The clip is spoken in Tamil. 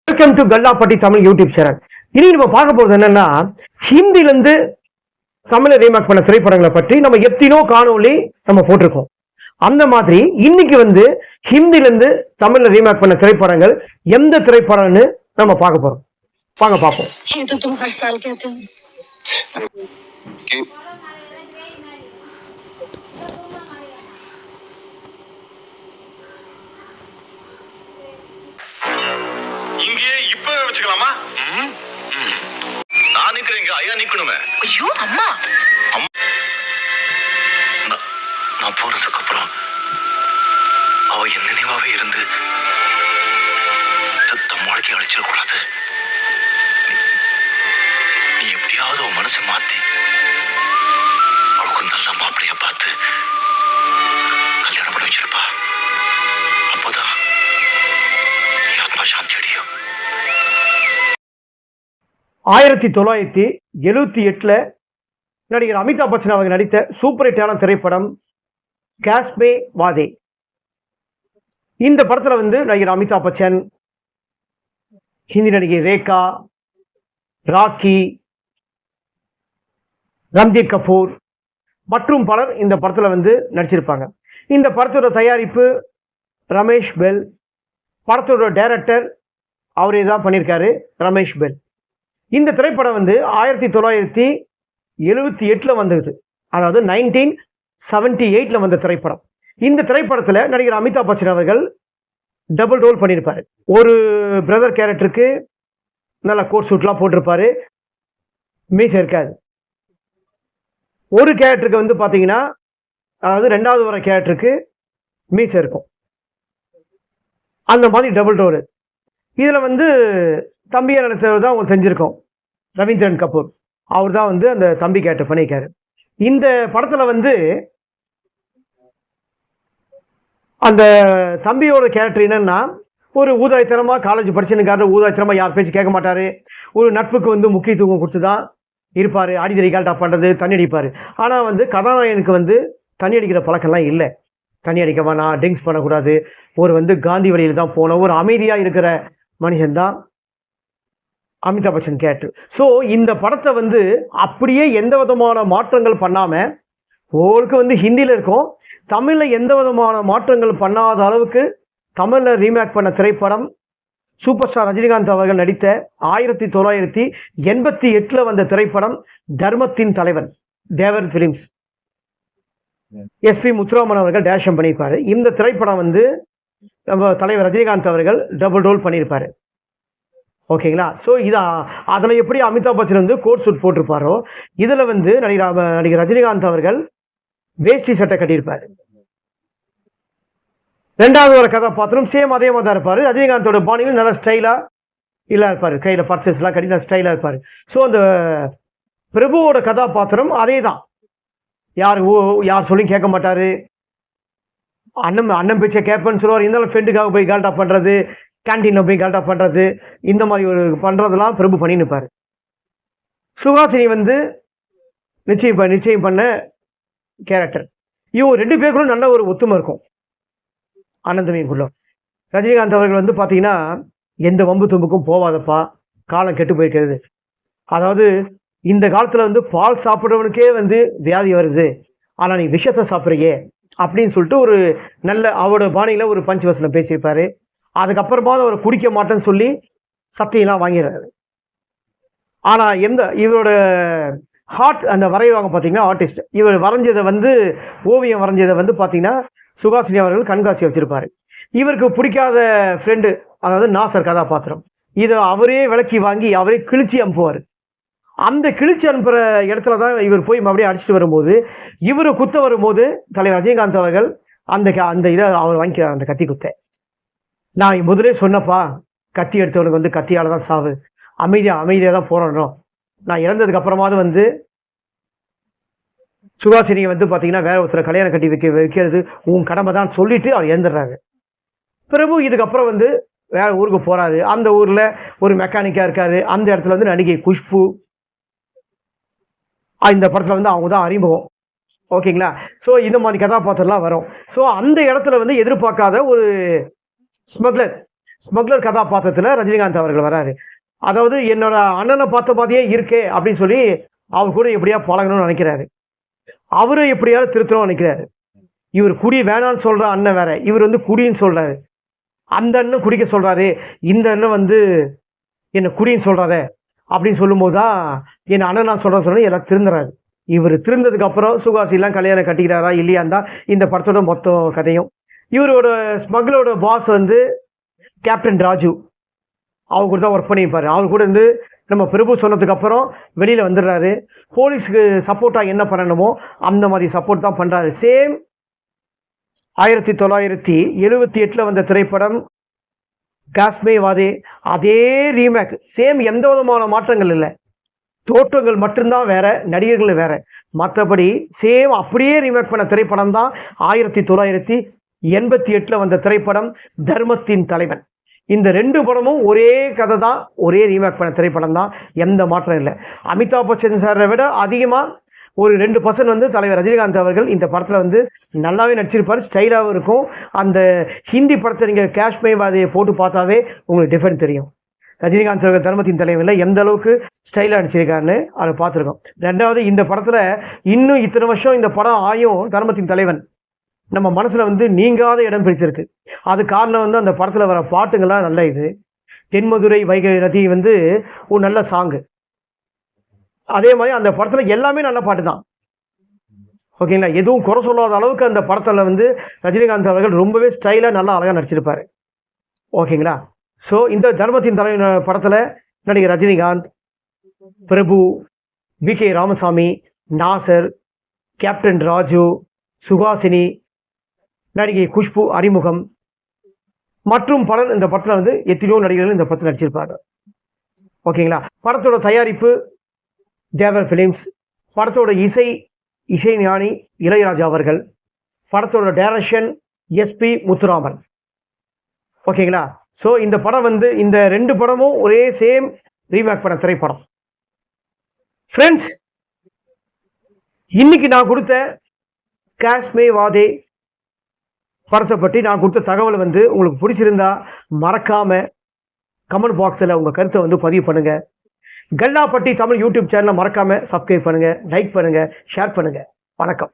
Welcome to Kallapatti Tamil YouTube channel. இனி நம்ம பார்க்க போறது என்னன்னா, ஹிந்தில இருந்து தமிழை ரீமேக் பண்ண திரைப்படங்களை பற்றி நம்ம எத்தனோ காணொளி நம்ம போட்டிருக்கோம். அந்த மாதிரி இன்னைக்கு ஹிந்தில இருந்து தமிழ்ல ரீமேக் பண்ண திரைப்படங்கள் எந்த திரைப்படம்னு நம்ம பார்க்க போறோம். வாங்க பார்ப்போம். இங்கே இப்ப வச்சுக்கலாமா? நான் நிக்கிறேங்க, ஐயா நிக்கணுமே. ஐயோ அம்மா, நான் போறதுக்கு அப்புறம் அவ என் நினைவாவே இருந்து தம் வாழ்க்கை அழிச்சிடக்கூடாது. நீ எப்படியாவது அவன் மனசை மாத்தி அவளுக்கு நல்ல மாப்பிளைய பார்த்து கல்யாணம் பண்ணி வச்சிருப்பா. அப்போதான் ஆத்மா சாந்தி அடையும். 1978 நடிகர் அமிதாப் பச்சன் அவர்கள் நடித்த சூப்பர் ஹிட்டான திரைப்படம் காஸ்மே வாதே. இந்த படத்துல நடிகர் அமிதாப் பச்சன், ஹிந்தி நடிகை ரேகா, ராக்கி, ரன்தீர் கபூர் மற்றும் பலர் இந்த படத்துல நடிச்சிருப்பாங்க. இந்த படத்தோட தயாரிப்பு ரமேஷ் பெல், படத்தோட டைரக்டர் அவரே தான் பண்ணியிருக்காரு, ரமேஷ் பெல். இந்த திரைப்படம் 1978 வந்தது, அதாவது 1978 வந்த திரைப்படம். இந்த திரைப்படத்தில் நடிகர் அமிதாப் பச்சன் அவர்கள் டபுள் ரோல் பண்ணியிருப்பாரு. ஒரு பிரதர் கேரக்டருக்கு நல்ல கோட் சூட்லாம் போட்டிருப்பாரு, மீசை இருக்காது. ஒரு கேரக்டருக்கு பார்த்தீங்கன்னா, அதாவது ரெண்டாவது வர கேரக்டருக்கு மீசை இருக்கும். அந்த மாதிரி டபுள் ரோல். இதில் தம்பியை நினைச்சவர் தான் உங்களுக்கு தெரிஞ்சிருக்கோம், ரவீந்திரன் கபூர். அவர் தான் அந்த தம்பி கேரக்டர் பண்ணியிருக்காரு. இந்த படத்தில் அந்த தம்பியோட கேரக்டர் என்னன்னா, ஒரு ஊதாய்த்தனமாக காலேஜ் படிச்சுன்னுக்காரு, ஊதாய்த்தனமாக யார் பேச்சு கேட்க மாட்டார், ஒரு நட்புக்கு முக்கியத்துவம் கொடுத்து தான் இருப்பார், அடிதடி கால்டா பண்ணுறது, தண்ணி அடிப்பார். ஆனால் கதாநாயகனுக்கு தண்ணி அடிக்கிற பழக்கம்லாம் இல்லை. தண்ணி அடிக்க வேணாம், ட்ரிங்க்ஸ் பண்ணக்கூடாது, ஒரு காந்தி வழியில் தான் போன ஒரு அமைதியாக இருக்கிற மனுஷன்தான் அமிதாப் பச்சன் கேரக்டர். ஸோ இந்த படத்தை அப்படியே எந்த விதமான மாற்றங்கள் பண்ணாமல், உங்களுக்கு ஹிந்தியில் இருக்கும், தமிழில் எந்த விதமான மாற்றங்கள் பண்ணாத அளவுக்கு தமிழில் ரீமேக் பண்ண திரைப்படம் சூப்பர் ஸ்டார் ரஜினிகாந்த் அவர்கள் நடித்த 1988 வந்த திரைப்படம் தர்மத்தின் தலைவன், தேவர் பிலிம்ஸ். எஸ்பி முத்துராமன் அவர்கள் டேரக்ஷன் பண்ணியிருப்பாரு. இந்த திரைப்படம் நம்ம தலைவர் ரஜினிகாந்த் அவர்கள் டபுள் ரோல் பண்ணியிருப்பாரு. ஓகேங்களா? ஸோ அதில் எப்படி அமிதாப் பச்சன் கோட் சூட் போட்டிருப்பாரோ, இதில் நடிகர் ரஜினிகாந்த் அவர்கள் வேஷ்டி சட்டை கட்டியிருப்பார். ரெண்டாவது ஒரு கதாபாத்திரம் சேம் அதே மாதிரி தான் இருப்பார். ரஜினிகாந்தோட பாணியில் நல்லா ஸ்டைலாக இல்லை இருப்பார், கையில் பர்சஸ்லாம் கட்டி நல்லா ஸ்டைலாக இருப்பார். ஸோ அந்த பிரபுவோட கதாபாத்திரம் அதே தான், யார் சொல்லி கேட்க மாட்டார், அண்ணன் பேச்சை கேட்பேன்னு சொல்லுவார். இருந்தாலும் ஃப்ரெண்டுக்காக போய் கால்டா பண்ணுறது, கேன்டீனில் போய் கால்டா பண்ணுறது, இந்த மாதிரி ஒரு பண்ணுறதெல்லாம் பிரபு பண்ணி நிற்பார். சுஹாசினி நிச்சயம் பண்ண கேரக்டர். இவங்க ரெண்டு பேருக்குள்ள நல்ல ஒரு ஒத்துமை இருக்கும், ஆனந்தமீனுக்குள்ள. ரஜினிகாந்த் அவர்கள் பார்த்தீங்கன்னா, எந்த வம்பு தும்புக்கும் போவாதப்பா, காலம் கெட்டு போயிருக்கிறது, அதாவது இந்த காலத்தில் பால் சாப்பிட்றவனுக்கே வியாதி வருது, ஆனால் நீ விஷத்தை சாப்பிட்றியே அப்படின்னு சொல்லிட்டு ஒரு நல்ல அவரோட பாணியில் ஒரு பஞ்ச் வசனம் பேசியிருப்பாரு. அதுக்கப்புறமா அவர் குடிக்க மாட்டேன்னு சொல்லி சத்தியெல்லாம் வாங்கிடுறாரு. ஆனால் இவரோட ஹார்ட் அந்த வரைவாங்க பார்த்தீங்கன்னா, ஆர்டிஸ்ட் இவர் வரைஞ்சதை ஓவியம் வரைஞ்சதை பார்த்தீங்கன்னா சுஹாசினி அவர்கள் கண்காட்சி வச்சிருப்பாரு. இவருக்கு பிடிக்காத ஃப்ரெண்டு, அதாவது நாசர் கதாபாத்திரம், இதை அவரே விளக்கி வாங்கி அவரே கிழிச்சி அனுப்புவார். அந்த கிழிச்சி அனுப்புகிற இடத்துல தான் இவர் போய் மறுபடியும் அடிச்சுட்டு வரும்போது, இவர் குத்த வரும்போது தலைவர் ரஜினிகாந்த் அவர்கள் அந்த இதை அவர் வாங்கிக்கிறார், அந்த கத்தி குத்தை. நான் முதலே சொன்னப்பா, கத்தி எடுத்தவனுக்கு கத்தியால் தான் சாவு, அமைதியாக தான் போராடணும், நான் இறந்ததுக்கு அப்புறமாவது சுஹாசினியை பார்த்தீங்கன்னா வேற ஒருத்தரை கல்யாணம் கட்டி வைக்கிறது உன் கடமை தான் சொல்லிட்டு அவர் இறந்துடுறாரு. பிரபு இதுக்கப்புறம் வேற ஊருக்கு போறாரு. அந்த ஊர்ல ஒரு மெக்கானிக்கா இருக்காரு. அந்த இடத்துல நடிகை குஷ்பு இந்த படத்துல அவங்க தான் அறிமுகம். ஓகேங்களா? ஸோ இந்த மாதிரி கதாபாத்திரம்லாம் வரும். ஸோ அந்த இடத்துல எதிர்பார்க்காத ஒரு ஸ்மக்லர், ஸ்மக்லர் கதாபாத்திரத்தில் ரஜினிகாந்த் அவர்கள் வராரு. அதாவது என்னோட அண்ணனை பார்த்த மாதிரியே இருக்கே அப்படின்னு சொல்லி அவர் கூட எப்படியா பழகணும்னு நினைக்கிறாரு. அவரும் எப்படியாவது திருத்தணும்னு நினைக்கிறாரு. இவர் குடி வேணான்னு சொல்ற அண்ணன் வேற, இவர் வந்து குடின்னு சொல்றாரு. அந்த அண்ணன் குடிக்க சொல்றாரு, இந்த அண்ணன் வந்து என்ன குடின்னு சொல்றாரு அப்படின்னு சொல்லும்போது தான் என் அண்ணன் நான் சொல்றேன்னு எல்லாம் திருந்துறாரு. இவர் திருந்ததுக்கு அப்புறம் சுகாசிலாம் கல்யாணம் கட்டிக்கிறாரா இல்லையான்னு தான் இந்த படத்தோட மொத்த கதையும். இவரோட ஸ்மக்லரோட பாஸ் வந்து கேப்டன் ராஜு, அவர் கூட தான் ஒர்க் பண்ணியிருப்பாரு. அவர் கூட இருந்து நம்ம பிரபு சொன்னதுக்கு அப்புறம் வெளியில வந்துடுறாரு. போலீஸ்க்கு சப்போர்ட்டா என்ன பண்ணணுமோ அந்த மாதிரி சப்போர்ட் தான் பண்றாரு. சேம் 1978 வந்த திரைப்படம் காஷ்மே வாதே, அதே ரீமேக், சேம், எந்த விதமான மாற்றங்கள் இல்லை. தோற்றங்கள் மட்டும்தான் வேற, நடிகர்கள் வேற, மற்றபடி சேம் அப்படியே ரீமேக் பண்ண திரைப்படம் தான் 1988 வந்த திரைப்படம் தர்மத்தின் தலைவன். இந்த 2 படமும் ஒரே கதை தான், ஒரே ரீமேக் பண்ண திரைப்படம் தான், எந்த மாற்றம் இல்லை. அமிதாப் பச்சன் சாரை விட அதிகமாக ஒரு 2% வந்து தலைவர் ரஜினிகாந்த் அவர்கள் இந்த படத்தில் வந்து நல்லாவே நடிச்சிருப்பார். ஸ்டைலாகவும் இருக்கும். அந்த ஹிந்தி படத்தை நீங்கள் காஷ்மே வாதையை போட்டு பார்த்தாவே உங்களுக்கு டிஃபரெண்ட் தெரியும். ரஜினிகாந்த் அவர்கள் தர்மத்தின் தலைவனில் எந்த அளவுக்கு ஸ்டைலாக நடிச்சிருக்காருன்னு அதை பார்த்துருக்கோம். 2வது, இந்த படத்தில் இன்னும் இத்தனை வருஷம் இந்த படம் ஆயும் தர்மத்தின் தலைவன் நம்ம மனசில் வந்து நீங்காத இடம் பிடிச்சிருக்கு. அது காரணம் வந்து அந்த படத்தில் வர பாட்டுங்கள்லாம் நல்ல இது. தென்மதுரை வைகை நதி வந்து ஒரு நல்ல சாங்கு. அதே மாதிரி அந்த படத்தில் எல்லாமே நல்ல பாட்டு தான். ஓகேங்களா, எதுவும் குறை சொல்லாத அளவுக்கு அந்த படத்தில் வந்து ரஜினிகாந்த் அவர்கள் ரொம்பவே ஸ்டைலாக நல்லா அழகாக நடிச்சிருப்பார். ஓகேங்களா. ஸோ இந்த தர்மத்தின் தலைவன் படத்தில் நடிகர் ரஜினிகாந்த், பிரபு, வி.கே. ராமசாமி, நாசர், கேப்டன் ராஜு, சுஹாசினி, நடிகை குஷ்பு அறிமுகம் மற்றும் பலர் இந்த படத்தில் வந்து எத்தனையோ நடிகர்கள் இந்த படத்தில் நடிச்சிருப்பாங்க. ஓகேங்களா. படத்தோட தயாரிப்பு தேவர் ஃபிலிம்ஸ். படத்தோட இசை ஞானி இளையராஜா அவர்கள். படத்தோட டைரக்ஷன் எஸ்பி முத்துராமன். ஓகேங்களா. ஸோ இந்த படம் வந்து இந்த 2 படமும் ஒரே சேம் ரீமேக் பண்ண திரைப்படம். ஃப்ரெண்ட்ஸ், இன்னைக்கு நான் கொடுத்த காஷ்மே வாதே படத்தை பற்றி நான் கொடுத்த தகவல் வந்து உங்களுக்கு பிடிச்சிருந்தா மறக்காம கமெண்ட் பாக்ஸில் உங்கள் கருத்தை வந்து பதிவு பண்ணுங்க. கல்லாப்பட்டி தமிழ் யூடியூப் சேனலை மறக்காம சப்ஸ்கிரைப் பண்ணுங்க, லைக் பண்ணுங்க, ஷேர் பண்ணுங்க. வணக்கம்.